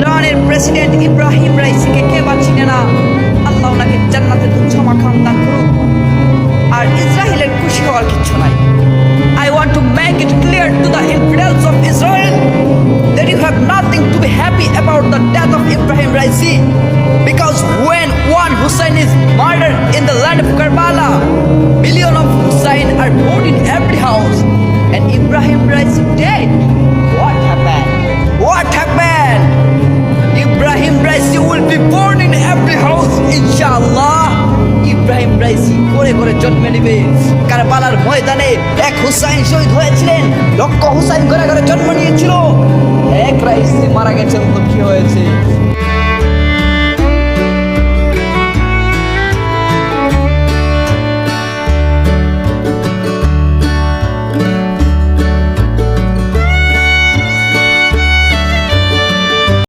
ইরানের প্রেসিডেন্ট ইব্রাহিম রাইসিকে কে বা চিনে না? আল্লাহ ওনাকে জান্নাতের উচ্চ মাকাম দান করুক। আর ইসরায়েলের খুশি হওয়ার কিচ্ছু নাই। I want to make it clear to the infidels of Israel that you have nothing to be happy about the death of Ibrahim Raisi, because when one Hussein is murdered in the land of Karbala, millions of Hussein are born in every house, and Ibrahim Raisi dead. What happened? What happened? Ibrahim Raisi will be born in every house, inshallah. Ebrahim Raisi করে করে জন্মে নেবে। কারবালার ময়দানে এক হুসাইন শহীদ হয়েছিলেন, লক্ষ হুসাইন করে করে জন্ম নিয়েছিল। এক রাইসি মারা গেছে, কি হয়েছে?